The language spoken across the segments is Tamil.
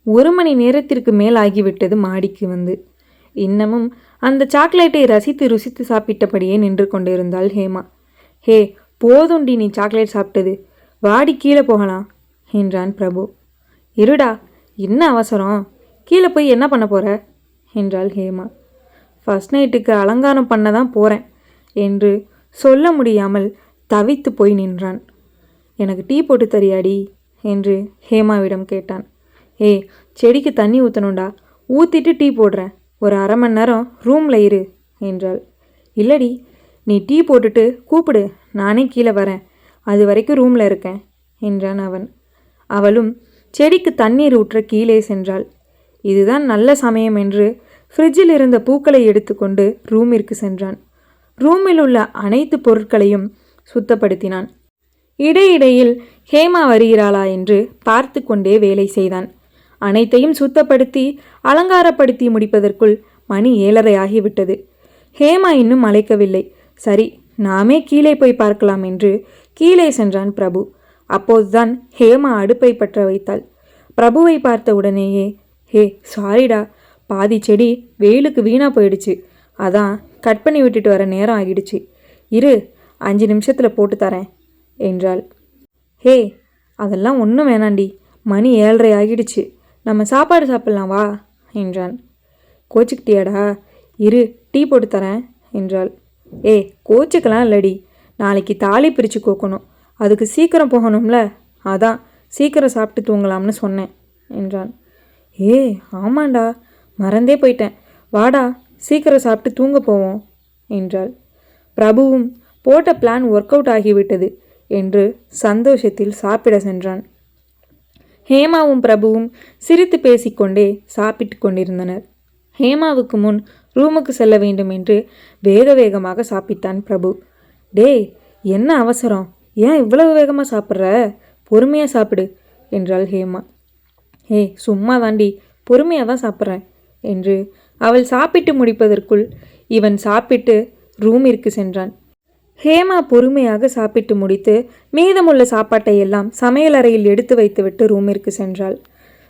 1 மணி நேரத்திற்கு மேல் ஆகிவிட்டது மாடிக்கு வந்து. இன்னமும் அந்த சாக்லேட்டை ரசித்து ருசித்து சாப்பிட்டபடியே நின்று கொண்டிருந்தாள் ஹேமா. ஹே, போதுண்டி நீ சாக்லேட் சாப்பிட்டது, வாடி கீழே போகலாம் என்றான் பிரபு. இருடா, என்ன அவசரம், கீழே போய் என்ன பண்ண போற என்றாள் ஹேமா. ஃபர்ஸ்ட் நைட்டுக்கு அலங்காரம் பண்ண தான் போகிறேன் என்று சொல்ல முடியாமல் தவித்து போய் நின்றான். எனக்கு டீ போட்டு தரியாடி என்று ஹேமாவிடம் கேட்டான். ஏய், செடிக்கு தண்ணி ஊற்றணுண்டா, ஊற்றிட்டு டீ போடுறேன், ஒரு 1/2 மணி நேரம் ரூமில் இரு என்றாள். இல்லடி, நீ டீ போட்டுட்டு கூப்பிடு, நானே கீழே வரேன், அது வரைக்கும் ரூமில் இருக்கேன் என்றான் அவன். அவளும் செடிக்கு தண்ணீர் ஊற்ற கீழே சென்றாள். இதுதான் நல்ல சமயம் என்று ஃப்ரிட்ஜில் இருந்த பூக்களை எடுத்துக்கொண்டு ரூமிற்கு சென்றான். ரூமில் உள்ள அனைத்து பொருட்களையும் சுத்தப்படுத்தினான். இடையிடையில் ஹேமா வருகிறாளா என்று பார்த்து கொண்டே வேலை செய்தான். அனைத்தையும் சுத்தப்படுத்தி அலங்காரப்படுத்தி முடிப்பதற்குள் மணி 7:30 ஆகிவிட்டது. ஹேமா இன்னும் அழைக்கவில்லை. சரி, நாமே கீழே போய் பார்க்கலாம் என்று கீழே சென்றான் பிரபு. அப்போதுதான் ஹேமா அடுப்பை பற்ற வைத்தாள். பிரபுவை பார்த்த உடனேயே, ஹே சாரிடா, பாதி செடி வெயிலுக்கு வீணாக போயிடுச்சு, அதான் கட் பண்ணி விட்டுட்டு வர நேரம் ஆகிடுச்சு, இரு 5 நிமிஷத்தில் போட்டு தரேன் என்றாள். ஹே, அதெல்லாம் ஒன்றும் வேணாண்டி, மணி 7:30 ஆகிடுச்சு, நம்ம சாப்பாடு சாப்பிட்லாம் வா என்றான். கோச்சிக்கிட்டியாடா, இரு டீ போட்டு தரேன் என்றாள். ஏ, கோச்சிக்கலாம் இல்லடி, நாளைக்கு தாலி பிரித்து கோக்கணும், அதுக்கு சீக்கிரம் போகணும்ல, அதான் சீக்கிரம் சாப்பிட்டு தூங்கலாம்னு சொன்னேன் என்றான். ஏ ஆமாண்டா, மறந்தே போயிட்டேன், வாடா சீக்கிரம் சாப்பிட்டு தூங்க போவோம் என்றாள். பிரபுவும் போட்ட பிளான் ஒர்க் அவுட் ஆகிவிட்டது என்று சந்தோஷத்தில் சாப்பிட சென்றான். ஹேமாவும் பிரபுவும் சிரித்து பேசிக்கொண்டே சாப்பிட்டு கொண்டிருந்தனர். ஹேமாவுக்கு முன் ரூமுக்கு செல்ல வேண்டும் என்று வேக வேகமாக சாப்பிட்டான் பிரபு. டேய், என்ன அவசரம், ஏன் இவ்வளவு வேகமாக சாப்பிட்ற, பொறுமையாக சாப்பிடு என்றாள் ஹேமா. ஏய், சும்மா தாண்டி, பொறுமையாக தான் சாப்பிட்றேன் என்று அவள் சாப்பிட்டு முடிப்பதற்குள் இவன் சாப்பிட்டு ரூமிற்கு சென்றான். ஹேமா பொறுமையாக சாப்பிட்டு முடித்து மீதமுள்ள சாப்பாட்டை எல்லாம் சமையலறையில் எடுத்து வைத்துவிட்டு ரூமிற்கு சென்றாள்.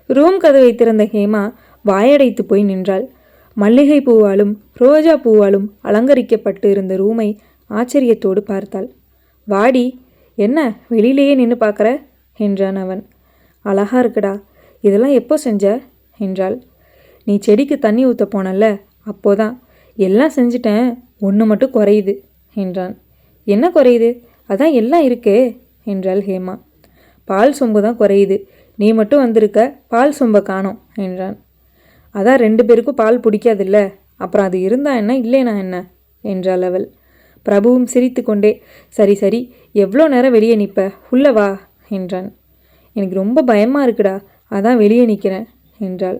ரூம் கதவை திறந்த ஹேமா வாயடைத்து போய் நின்றாள். மல்லிகை பூவாலும் ரோஜா பூவாலும் அலங்கரிக்கப்பட்டு இருந்த ரூமை ஆச்சரியத்தோடு பார்த்தாள். வாடி, என்ன வெளியிலேயே நின்று பார்க்குற என்றான் அவன். அழகா இருக்குடா, இதெல்லாம் எப்போ செஞ்ச என்றாள். நீ செடிக்கு தண்ணி ஊற்ற போனல்ல, அப்போதான். எல்லாம் செஞ்சிட்டேன், ஒன்று மட்டும் குறையுது என்றான். என்ன குறையுது, அதான் எல்லாம் இருக்கே என்றாள் ஹேமா. பால் சொம்பு தான் குறையுது, நீ மட்டும் வந்திருக்க, பால் சொம்பை காணோம் என்றான். அதான் 2 பேருக்கும் பால் பிடிக்காதில்ல, அப்புறம் அது இருந்தா என்ன இல்லைனா என்ன என்றாள் அவள். பிரபுவும் சிரித்து கொண்டே, சரி சரி, எவ்வளோ நேரம் வெளியே நிற்ப, உள்ள வா என்றான். எனக்கு ரொம்ப பயமாக இருக்குடா, அதான் வெளியே நிற்கிறேன் என்றாள்.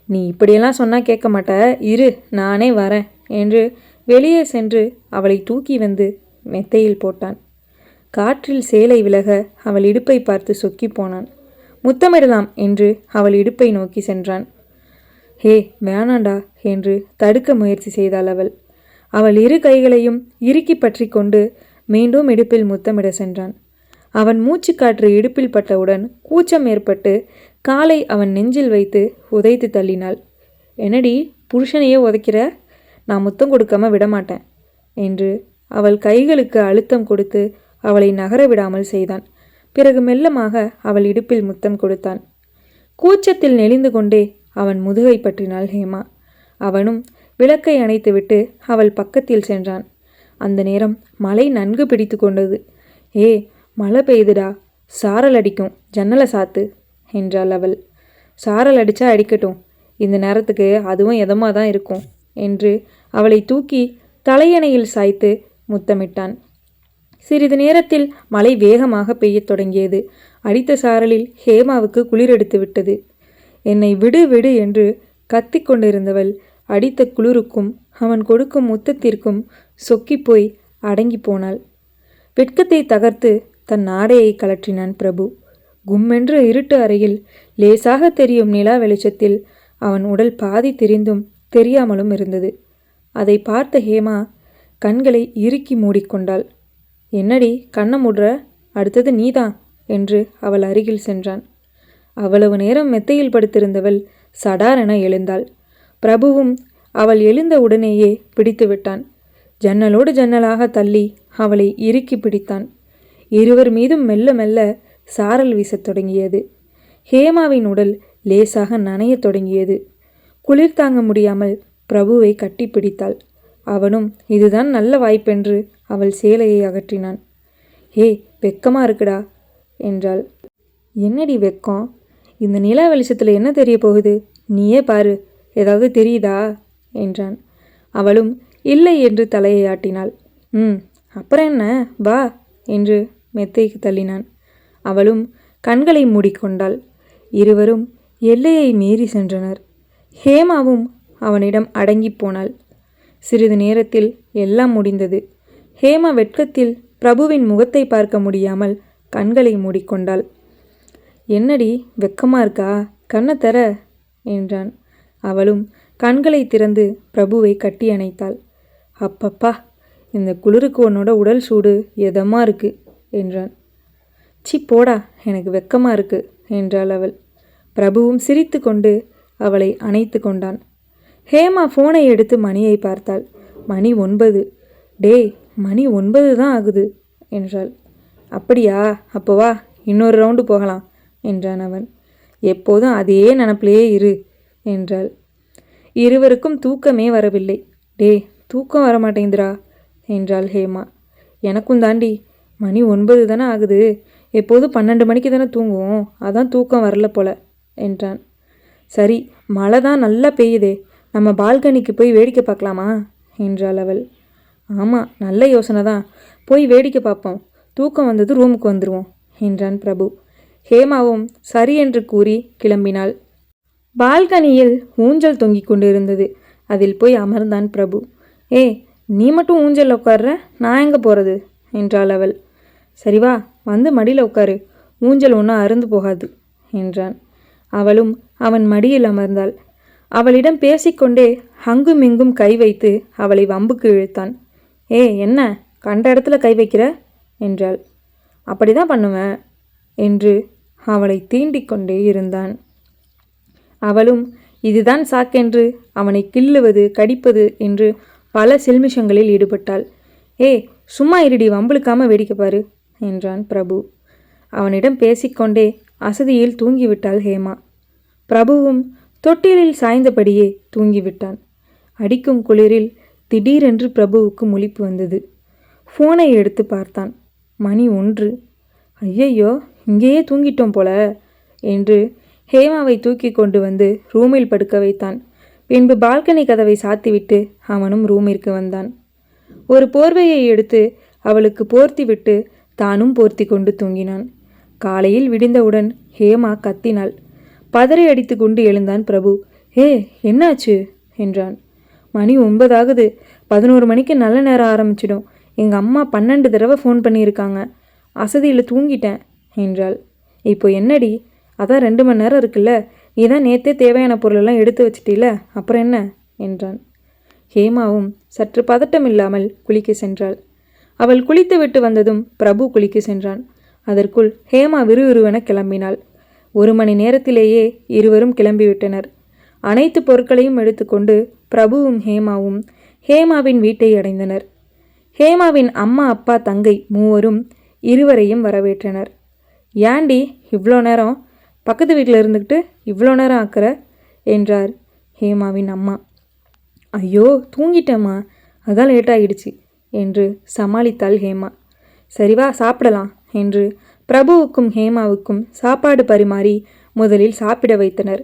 நீ இப்படியெல்லாம் சொன்னால் கேட்க மாட்ட, இரு நானே வரேன் என்று வெளியே சென்று அவளை தூக்கி வந்து மெத்தையில் போட்டான். காற்றில் சேலை விலக அவள் இடுப்பை பார்த்து சொக்கி போனான். முத்தமிடலாம் என்று அவள் இடுப்பை நோக்கி சென்றான். ஹே வேணாண்டா என்று தடுக்க முயற்சி செய்தாள் அவள். அவள் 2 கைகளையும் இறுக்கி பற்றி கொண்டு மீண்டும் இடுப்பில் முத்தமிட சென்றான். அவன் மூச்சு காற்று இடுப்பில் பட்டவுடன் கூச்சம் ஏற்பட்டு காலை அவன் நெஞ்சில் வைத்து உதைத்து தள்ளினாள். என்னடி புருஷனையே உதைக்கிற, நான் முத்தம் கொடுக்காம விடமாட்டேன் என்று அவள் கைகளுக்கு அழுத்தம் கொடுத்து அவளை நகர விடாமல் செய்தான். பிறகு மெல்லமாக அவள் இடுப்பில் முத்தம் கொடுத்தான். கூச்சத்தில் நெளிந்து கொண்டே அவன் முதுகை பற்றினாள் ஹேமா. அவனும் விளக்கை அணைத்துவிட்டு அவள் பக்கத்தில் சென்றான். அந்த நேரம் மழை நன்கு பிடித்து கொண்டது. ஏ, மழை பெய்யுதுடா, சாரல் அடிக்கும், ஜன்னலை சாத்து என்றாள் அவள். சாரல் அடித்தா அடிக்கட்டும், இந்த நேரத்துக்கு அதுவும் எதமாக தான் இருக்கும் என்று அவளை தூக்கி தலையணையில் சாய்த்து முத்தமிட்டான். சிறிது நேரத்தில் மழை வேகமாக பெய்யத் தொடங்கியது. அடித்த சாரலில் ஹேமாவுக்கு குளிரெடுத்து விட்டது. என்னை விடு விடு என்று கத்திக்கொண்டிருந்தவள் அடித்த குளிருக்கும் அவன் கொடுக்கும் முத்தத்திற்கும் சொக்கிப்போய் அடங்கி போனாள். வெட்கத்தை தகர்த்து தன் ஆடையை கலற்றினான் பிரபு. கும்மென்று இருட்டு அறையில் லேசாக தெரியும் நிலா வெளிச்சத்தில் அவன் உடல் பாதி தெரிந்தும் தெரியாமலும் இருந்தது. அதை பார்த்த ஹேமா கண்களை இறுக்கி மூடிக்கொண்டாள். என்னடி கண்ணை மூடுற, அடுத்தது நீதான் என்று அவள் அருகில் சென்றான். அவ்வளவு நேரம் மெத்தையில் படுத்திருந்தவள் சடாரென எழுந்தாள். பிரபுவும் அவள் எழுந்த உடனேயே பிடித்து விட்டான். ஜன்னலோடு ஜன்னலாக தள்ளி அவளை இறுக்கி பிடித்தான். இருவர் மீதும் மெல்ல மெல்ல சாரல் வீசத் தொடங்கியது. ஹேமாவின் உடல் லேசாக நனையத் தொடங்கியது. குளிர் தாங்க முடியாமல் பிரபுவை கட்டி பிடித்தாள். அவனும் இதுதான் நல்ல வாய்ப்பென்று அவள் சேலையை அகற்றினான். "ஏ, வெக்கமா இருக்குடா" என்றாள். "என்னடி வெக்கம்? இந்த நிலா வெளிச்சத்தில் என்ன தெரிய போகுது? நீயே பாரு, ஏதாவது தெரியுதா?" என்றான். அவளும் இல்லை என்று தலையை ஆட்டினாள். அப்புறம் என்ன, வா" என்று மெத்தைக்கு தள்ளினான். அவளும் கண்களை மூடிக்கொண்டாள். இருவரும் எல்லையை மீறி சென்றனர். ஹேமாவும் அவனிடம் அடங்கி போனாள். சிறிது நேரத்தில் எல்லாம் முடிந்தது. ஹேமா வெட்கத்தில் பிரபுவின் முகத்தை பார்க்க முடியாமல் கண்களை மூடிக்கொண்டாள். "என்னடி, வெக்கமா இருக்கா? கண்ணை தர" என்றான். அவளும் கண்களை திறந்து பிரபுவை கட்டி அணைத்தாள். "அப்பப்பா, இந்த குளிருக்கு உன்னோட உடல் சூடு எதமா இருக்கு" என்றான். "சி போடா, எனக்கு வெக்கமா இருக்கு" என்றாள் அவள். பிரபுவும் சிரித்து கொண்டு அவளை அணைத்து கொண்டான். ஹேமா ஃபோனை எடுத்து மணியை பார்த்தாள். மணி 9. "டேய், மணி 9 தான் ஆகுது" என்றாள். "அப்படியா? அப்போ வா, இன்னொரு ரவுண்டு போகலாம்" என்றான் அவன். "எப்போதும் அதே நினப்பிலேயே இரு" என்றாள். இருவருக்கும் தூக்கமே வரவில்லை. "டேய், தூக்கம் வரமாட்டேங்குதுரா" என்றாள் ஹேமா. "எனக்கும் தாண்டி, மணி 9 தானே ஆகுது. எப்போதும் 12 மணிக்கு தானே தூங்குவோம், அதான் தூக்கம் வரல போல" என்றான். "சரி, மழை தான் நல்லா பெய்யுதே, நம்ம பால்கனிக்கு போய் வேடிக்கை பார்க்கலாமா?" என்றாள் அவள். "ஆமாம், நல்ல யோசனை தான், போய் வேடிக்கை பார்ப்போம். தூக்கம் வந்தது ரூமுக்கு வந்துடுவோம்" என்றான் பிரபு. ஹேமாவும் சரி என்று கூறி கிளம்பினாள். பால்கனியில் ஊஞ்சல் தொங்கிக் கொண்டிருந்தது. அதில் போய் அமர்ந்தான் பிரபு. "ஏ, நீ மட்டும் ஊஞ்சல் உட்கார்ற, நான் எங்கே போகிறது?" என்றாள் அவள். "சரி வா, வந்து மடியில் உட்காரு, ஊஞ்சல் ஒன்றும் அருந்து போகாது" என்றான். அவளும் அவன் மடியில் அமர்ந்தாள். அவளிடம் பேசிக்கொண்டே அங்கும் இங்கும் கை வைத்து அவளை வம்புக்கு இழுத்தான். "ஏ, என்ன கண்ட இடத்துல கை வைக்கிற?" என்றாள். "அப்படி தான் பண்ணுவேன்" என்று அவளை தீண்டிக் கொண்டே இருந்தான். அவளும் இதுதான் சாக்கென்று அவனை கிள்ளுவது கடிப்பது என்று பல சில்மிஷங்களில் ஈடுபட்டாள். "ஏ, சும்மா இருடி, வம்புழுக்காம வேடிக்கை பாரு" என்றான் பிரபு. அவனிடம் பேசிக்கொண்டே அசதியில் தூங்கிவிட்டாள் ஹேமா. பிரபுவும் தொட்டிலில் சாய்ந்தபடியே தூங்கிவிட்டான். அடிக்கும் குளிரில் திடீரென்று பிரபுவுக்கு முழிப்பு வந்தது. ஃபோனை எடுத்து பார்த்தான். மணி 1. "ஐயையோ, இங்கேயே தூங்கிட்டோம் போல" என்று ஹேமாவை தூக்கி கொண்டு வந்து ரூமில் படுக்க வைத்தான். பின்பு பால்கனி கதவை சாத்திவிட்டு அவனும் ரூமிற்கு வந்தான். ஒரு போர்வையை எடுத்து அவளுக்கு போர்த்தி விட்டு தானும் போர்த்தி கொண்டு தூங்கினான். காலையில் விடிந்தவுடன் ஹேமா கத்தினாள். பதறி அடித்து கொண்டு எழுந்தான் பிரபு. "ஏ, என்னாச்சு?" என்றான். "மணி 9 ஆகுது. 11 மணிக்கு நல்ல நேரம் ஆரம்பிச்சிடும். எங்கள் அம்மா 12 தடவை ஃபோன் பண்ணியிருக்காங்க. அசதியில் தூங்கிட்டேன்" என்றாள். "இப்போ என்னடி, அதான் 2 மணி நேரம் இருக்குல்ல, இதான் நேற்றே தேவையான பொருளெல்லாம் எடுத்து வச்சிட்டில, அப்புறம் என்ன?" என்றான். ஹேமாவும் சற்று பதட்டம் இல்லாமல் குளிக்க சென்றாள். அவள் குளித்து விட்டு வந்ததும் பிரபு குளிக்க சென்றான். அதற்குள் ஹேமா விறுவிறுவென கிளம்பினாள். 1 மணி நேரத்திலேயே இருவரும் கிளம்பிவிட்டனர். அனைத்து பொருட்களையும் எடுத்துக்கொண்டு பிரபுவும் ஹேமாவும் ஹேமாவின் வீட்டை அடைந்தனர். ஹேமாவின் அம்மா, அப்பா, தங்கை மூவரும் இருவரையும் வரவேற்றனர். "ஏண்டி இவ்வளோ நேரம், பக்கத்து வீட்டில் இருந்துக்கிட்டு இவ்வளோ நேரம் ஆக்கிற?" என்றார் ஹேமாவின் அம்மா. "ஐயோ, தூங்கிட்டேம்மா, அதான் லேட்டாகிடுச்சு" என்று சமாளித்தாள் ஹேமா. "சரி வா, சாப்பிடலாம்" என்று பிரபுவுக்கும் ஹேமாவுக்கும் சாப்பாடு பரிமாறி முதலில் சாப்பிட வைத்தனர்.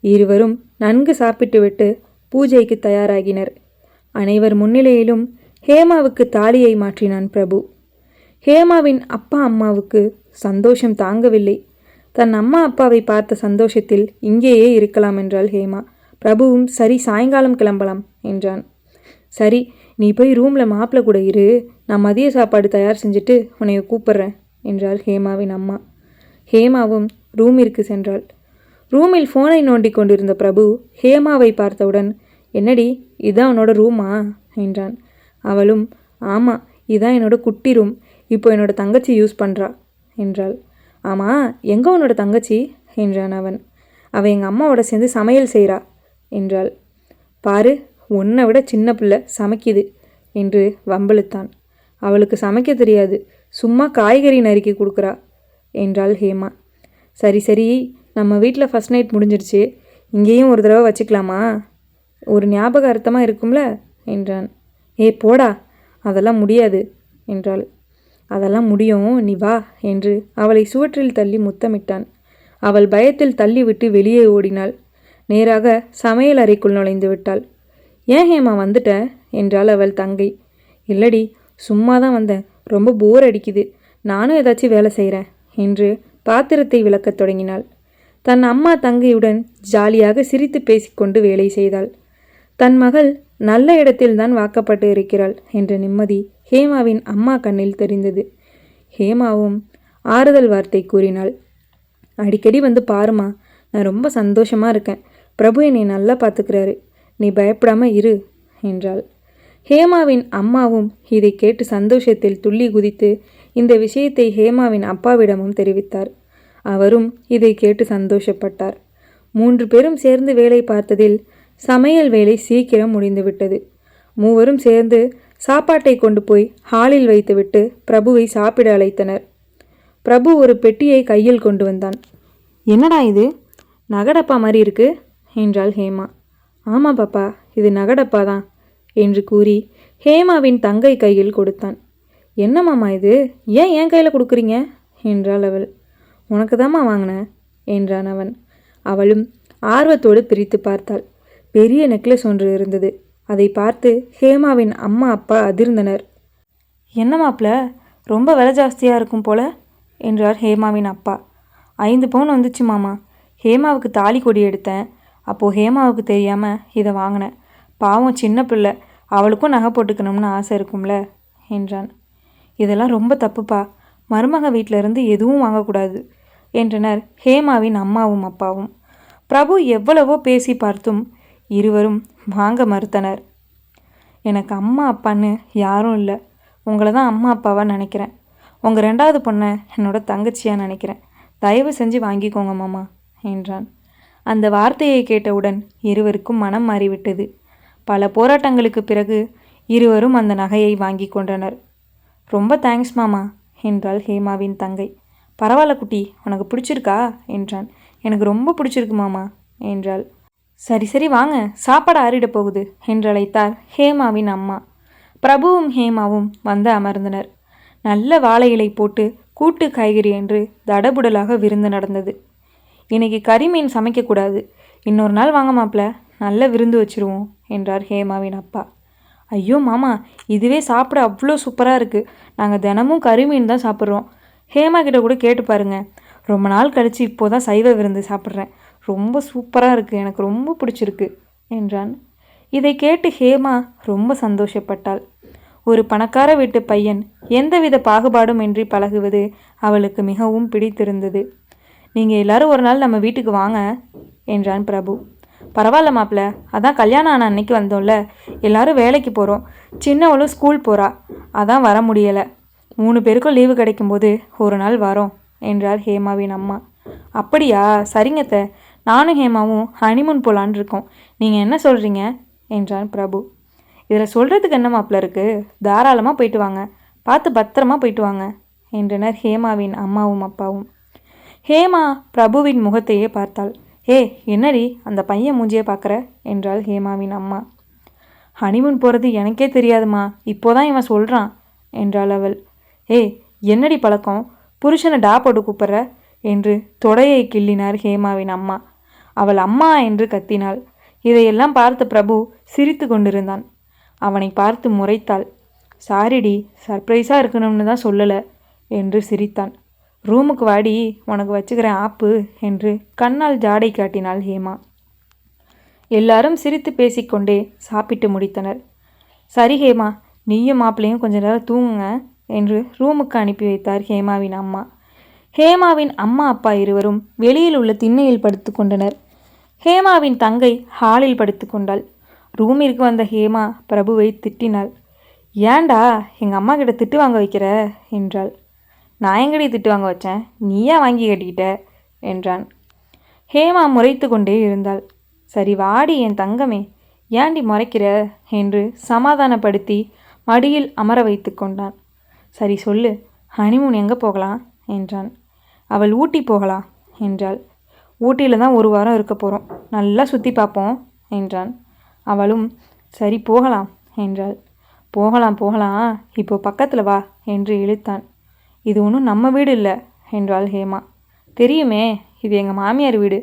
இருவரும் நன்கு சாப்பிட்டுவிட்டு பூஜைக்கு தயாராகினர். அனைவர் முன்னிலையிலும் ஹேமாவுக்கு தாலியை மாற்றினான் பிரபு. ஹேமாவின் அப்பா அம்மாவுக்கு சந்தோஷம் தாங்கவில்லை. தன் அம்மா அப்பாவை பார்த்த சந்தோஷத்தில் இங்கேயே இருக்கலாம் என்றாள் ஹேமா. பிரபுவும் சரி, சாயங்காலம் கிளம்பலாம் என்றான். "சரி, நீ போய் ரூமில் மாப்பிள்ளை கூட இரு, நான் மதிய சாப்பாடு தயார் செஞ்சுட்டு உன்னைய கூப்பிட்றேன்" என்றாள் ஹேமாவின் அம்மா. ஹேமாவும் ரூமிற்கு சென்றாள். ரூமில் ஃபோனை நோண்டி கொண்டிருந்த பிரபு ஹேமாவை பார்த்தவுடன், "என்னடி, இதான் உன்னோட ரூமா?" என்றான். அவளும், "ஆமாம், இதான் என்னோட குட்டி ரூம், இப்போ என்னோட தங்கச்சி யூஸ் பண்ணுறா" என்றாள். "ஆமாம், எங்கே உன்னோட தங்கச்சி?" என்றான் அவன். அவள் எங்கள் அம்மாவோட சேர்ந்து சமையல் செய்கிறா என்றாள். பாரு, உன்னை விட சின்ன பிள்ளை சமைக்குது என்று வம்பிழுத்தான். அவளுக்கு சமைக்க தெரியாது, சும்மா காய்கறி நறுக்கி கொடுக்குறா என்றாள் ஹேமா. சரி சரி, நம்ம வீட்டில் ஃபஸ்ட் நைட் முடிஞ்சிடுச்சு, இங்கேயும் ஒரு தடவை வச்சுக்கலாமா? ஒரு ஞாபகார்த்தமாக இருக்கும்ல என்றான். ஏ போடா, அதெல்லாம் முடியாது என்றாள். அதெல்லாம் முடியும், நீ வா என்று அவளை சுவற்றில் தள்ளி முத்தமிட்டான். அவள் பயத்தில் தள்ளிவிட்டு வெளியே ஓடினாள். நேராக சமையல் அறைக்குள் நுழைந்து விட்டாள். ஏன் ஹேமா வந்துட்ட என்றாள் அவள் தங்கை. இல்லடி, சும்மா தான் வந்தேன், ரொம்ப போர் அடிக்குது, நானும் ஏதாச்சும் வேலை செய்கிறேன் என்று பாத்திரத்தை விளக்கத் தொடங்கினாள். தன் அம்மா தங்கையுடன் ஜாலியாக சிரித்து பேசிக்கொண்டு வேலை செய்தாள். தன் மகள் நல்ல இடத்தில்தான் வாக்கப்பட்டு இருக்கிறாள் என்ற நிம்மதி ஹேமாவின் அம்மா கண்ணில் தெரிந்தது. ஹேமாவும் ஆறுதல் வார்த்தை கூறினாள். அடிக்கடி வந்து பாருமா, நான் ரொம்ப சந்தோஷமாக இருக்கேன், பிரபு என்னை நல்லா பார்த்துக்கிறாரு, நீ பயப்படாம இரு என்றாள். ஹேமாவின் அம்மாவும் இதை கேட்டு சந்தோஷத்தில் துள்ளி குதித்து இந்த விஷயத்தை ஹேமாவின் அப்பாவிடமும் தெரிவித்தார். அவரும் இதை கேட்டு சந்தோஷப்பட்டார். 3 பேரும் சேர்ந்து வேலை பார்த்ததில் சமையல் வேலை சீக்கிரம் முடிந்துவிட்டது. மூவரும் சேர்ந்து சாப்பாட்டை கொண்டு போய் ஹாலில் வைத்துவிட்டு பிரபுவை சாப்பிட அழைத்தனர். பிரபு ஒரு பெட்டியை கையில் கொண்டு வந்தான். என்னடா இது, நகடப்பா மாதிரி இருக்கு என்றாள் ஹேமா. ஆமாம் பாப்பா, இது நகடப்பா தான் என்று கூறி ஹேமாவின் தங்கை கையில் கொடுத்தான். என்ன மாமா இது, ஏன் என் கையில் கொடுக்குறீங்க என்றாள் அவள். உனக்கு தாம்மா வாங்கினேன் என்றான் அவன். அவளும் ஆர்வத்தோடு பிரித்து பார்த்தாள். பெரிய நெக்லஸ் ஒன்று இருந்தது. அதை பார்த்து ஹேமாவின் அம்மா அப்பா அதிர்ந்தனர். என்ன மாப்பிள்ள, ரொம்ப விலை ஜாஸ்தியாக இருக்கும் போல என்றார் ஹேமாவின் அப்பா. 5 பவுன் வந்துச்சு மாமா. ஹேமாவுக்கு தாலி கொடி எடுத்தேன், அப்போது ஹேமாவுக்கு தெரியாமல் இதை வாங்கினேன். பாவம் சின்ன பிள்ளை, அவளுக்கும் நகை போட்டுக்கணும்னு ஆசை இருக்கும்ல என்றான். இதெல்லாம் ரொம்ப தப்புப்பா, மருமக வீட்டிலிருந்து எதுவும் வாங்கக்கூடாது என்றனர் ஹேமாவின் அம்மாவும் அப்பாவும். பிரபு எவ்வளவோ பேசி பார்த்தும் இருவரும் வாங்க மறுத்தனர். எனக்கு அம்மா அப்பான்னு யாரும் இல்லை, உங்களை தான் அம்மா அப்பாவாக நினைக்கிறேன். உங்கள் 2வது பொண்ணை என்னோட தங்கச்சியாக நினைக்கிறேன். தயவு செஞ்சு வாங்கிக்கோங்க மாமா என்றான். அந்த வார்த்தையை கேட்டவுடன் இருவருக்கும் மனம் மாறிவிட்டது. பல போராட்டங்களுக்கு பிறகு இருவரும் அந்த நகையை வாங்கி கொண்டனர். ரொம்ப தேங்க்ஸ் மாமா என்றாள் ஹேமாவின் தங்கை. பரவாயில்ல குட்டி, உனக்கு பிடிச்சிருக்கா என்றான். எனக்கு ரொம்ப பிடிச்சிருக்கு மாமா என்றாள். சரி சரி வாங்க, சாப்பாடு ஆறிட போகுது என்று அழைத்தார் ஹேமாவின் அம்மா. பிரபுவும் ஹேமாவும் வந்து அமர்ந்தனர். நல்ல வாழை இலை போட்டு கூட்டு காய்கறி என்று தடபுடலாக விருந்து நடந்தது. இன்னைக்கு கறிமீன் சமைக்கக்கூடாது, இன்னொரு நாள் வாங்க மாப்பிள்ள, நல்ல விருந்து வச்சுருவோம் என்றார் ஹேமாவின் அப்பா. ஐயோ மாமா, இதுவே சாப்பிட அவ்வளோ சூப்பராக இருக்குது, நாங்கள் தினமும் கறிமீன் தான் சாப்பிட்றோம். ஹேமா கிட்ட கூட கேட்டு பாருங்க, ரொம்ப நாள் கழித்து இப்போ தான் சைவ விருந்து சாப்பிட்றேன், ரொம்ப சூப்பராக இருக்குது, எனக்கு ரொம்ப பிடிச்சிருக்கு என்றான். இதை கேட்டு ஹேமா ரொம்ப சந்தோஷப்பட்டாள். ஒரு பணக்கார வீட்டு பையன் எந்தவித பாகுபாடும் இன்றி பழகுவது அவளுக்கு மிகவும் பிடித்திருந்தது. நீங்கள் எல்லாரும் ஒரு நாள் நம்ம வீட்டுக்கு வாங்க என்றான் பிரபு. பரவாயில்ல மாப்பிள்ள, அதான் கல்யாணம் ஆன அன்னைக்கு வந்தோம்ல, எல்லாரும் வேலைக்கு போகிறோம், சின்னவளும் ஸ்கூல் போகிறா, அதான் வர முடியலை. 3 பேருக்கும் லீவு கிடைக்கும்போது ஒரு நாள் வரோம் என்றார் ஹேமாவின் அம்மா. அப்படியா, சரிங்கத்த, நானும் ஹேமாவும் ஹனிமூன் போகலான் இருக்கோம், நீங்கள் என்ன சொல்கிறீங்க என்றான் பிரபு. இதில் சொல்கிறதுக்கு என்ன மாப்பிள்ள இருக்குது, தாராளமாக போயிட்டு வாங்க, பார்த்து பத்திரமா போயிட்டு வாங்க என்றனர் ஹேமாவின் அம்மாவும் அப்பாவும். ஹேமா பிரபுவின் முகத்தையே பார்த்தாள். ஏ என்னடி அந்த பையன் மூஞ்சியை பார்க்குற என்றாள் ஹேமாவின் அம்மா. ஹனிமூன் போகிறது எனக்கே தெரியாதுமா, இப்போதான் இவன் சொல்கிறான் என்றாள் அவள். ஏ என்னடி பழக்கம், புருஷனை டா போட்டு கூப்பிட்ற என்று தொடையை கிள்ளினார் ஹேமாவின் அம்மா. அவள் அம்மா என்று கத்தினாள். இதையெல்லாம் பார்த்த பிரபு சிரித்து கொண்டிருந்தான். அவனை பார்த்து முறைத்தாள். சாரிடி, சர்ப்ரைஸாக இருக்கணும்னு தான் சொல்லலை என்று சிரித்தான். ரூமுக்கு வாடி, உனக்கு வச்சுக்கிறேன் ஆப்பு என்று கண்ணால் ஜாடை காட்டினாள் ஹேமா. எல்லாரும் சிரித்து பேசிக்கொண்டே சாப்பிட்டு முடித்தனர். சரி ஹேமா, நீயும் மாப்பிள்ளையும் கொஞ்ச நேரம் தூங்குங்க என்று ரூமுக்கு அனுப்பி வைத்தார் ஹேமாவின் அம்மா. ஹேமாவின் அம்மா அப்பா இருவரும் வெளியில் உள்ள திண்ணையில் படுத்து கொண்டனர். ஹேமாவின் தங்கை ஹாலில் படுத்து கொண்டாள். ரூமிற்கு வந்த ஹேமா பிரபுவை திட்டினாள். ஏண்டா எங்கள் அம்மா கிட்ட திட்டு வாங்க வைக்கிற என்றாள். நான் எங்கடி திட்டு வாங்க வச்சேன், நீயா வாங்கி கட்டிக்கிட்ட என்றான். ஹேமா முறைத்து கொண்டே இருந்தாள். சரி வாடி என் தங்கமே, ஏண்டி முறைக்கிற என்று சமாதானப்படுத்தி மடியில் அமர வைத்து கொண்டான். சரி சொல்லு, ஹனிமூன் எங்கே போகலாம் என்றான். அவள் ஊட்டி போகலாம் என்றாள். ஊட்டியில் தான் 1 வாரம் இருக்க போகிறோம், நல்லா சுற்றி பார்ப்போம் என்றான். அவளும் சரி போகலாம் என்றாள். போகலாம் போகலாம், இப்போ பக்கத்தில் வா என்று இழுத்தான். இது ஒன்றும் நம்ம வீடு இல்லை என்றாள் ஹேமா. தெரியுமே, இது எங்கள் மாமியார் வீடு,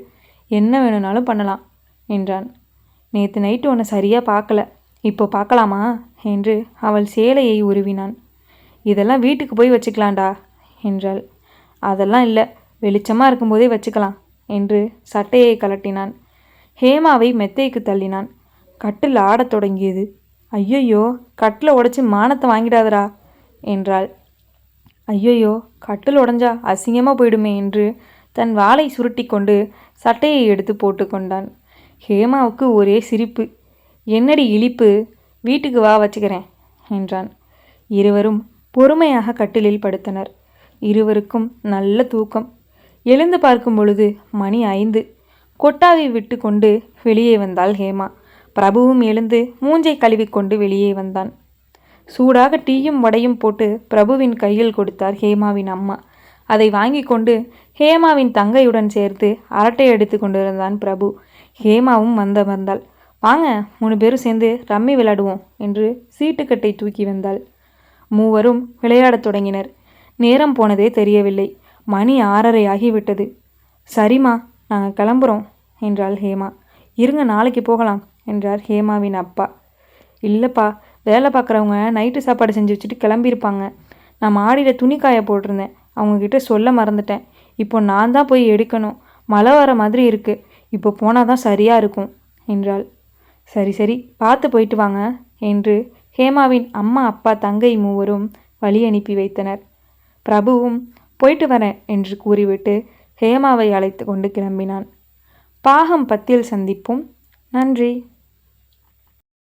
என்ன வேணும்னாலும் பண்ணலாம் என்றான். நேற்று நைட்டு உன்னை சரியாக பார்க்கல, இப்போ பார்க்கலாமா என்று அவள் சேலையை உருவினான். இதெல்லாம் வீட்டுக்கு போய் வச்சுக்கலாண்டா என்றாள். அதெல்லாம் இல்லை, வெளிச்சமாக இருக்கும்போதே வச்சுக்கலாம் என்று சட்டையை கலட்டினான். ஹேமாவை மெத்தைக்கு தள்ளினான். கட்டில் ஆடத் தொடங்கியது. ஐயையோ, கட்டில் உடைச்சி மானத்தை வாங்கிடாதடா என்றாள். ஐயையோ, கட்டில் உடைஞ்சா அசிங்கமாக போயிடுமே என்று தன் வாளை சுருட்டி கொண்டு சட்டையை எடுத்து போட்டு கொண்டான். ஹேமாவுக்கு ஒரே சிரிப்பு. என்னடி இழிப்பு, வீட்டுக்கு வா வச்சுக்கிறேன் என்றான். இருவரும் பொறுமையாக கட்டிலில் படுத்தனர். இருவருக்கும் நல்ல தூக்கம். எழுந்து பார்க்கும் பொழுது மணி 5. கொட்டாவை விட்டு கொண்டு வெளியே வந்தாள் ஹேமா. பிரபுவும் எழுந்து மூஞ்சை கழுவிக்கொண்டு வெளியே வந்தான். சூடாக டீயும் வடையும் போட்டு பிரபுவின் கையில் கொடுத்தார் ஹேமாவின் அம்மா. அதை வாங்கி கொண்டு ஹேமாவின் தங்கையுடன் சேர்த்து அரட்டை எடுத்து கொண்டிருந்தான் பிரபு. ஹேமாவும் வந்தாள். வாங்க 3 பேரும் சேர்ந்து ரம்மி விளையாடுவோம் என்று சீட்டுக்கட்டை தூக்கி வந்தாள். மூவரும் விளையாடத் தொடங்கினர். நேரம் போனதே தெரியவில்லை. மணி 6:30 ஆகிவிட்டது. சரிம்மா, நாங்கள் கிளம்புறோம் என்றாள் ஹேமா. இருங்க, நாளைக்கு போகலாம் என்றார் ஹேமாவின் அப்பா. இல்லைப்பா, வேலை பார்க்குறவங்க நைட்டு சாப்பாடு செஞ்சு வச்சுட்டு கிளம்பியிருப்பாங்க. நான் மாடியில் துணி காய போட்டிருந்தேன், அவங்கக்கிட்ட சொல்ல மறந்துட்டேன். இப்போ நான் தான் போய் எடுக்கணும். மழை வர மாதிரி இருக்குது, இப்போ போனால் தான் சரியாக இருக்கும் என்றாள். சரி சரி, பார்த்து போயிட்டு வாங்க என்று ஹேமாவின் அம்மா அப்பா தங்கை மூவரும் வழி அனுப்பி வைத்தனர். பிரபுவும் போயிட்டு வரேன் என்று கூறிவிட்டு ஹேமாவை அழைத்து கொண்டு கிளம்பினான். பாகம் 10 சந்திப்போம். நன்றி.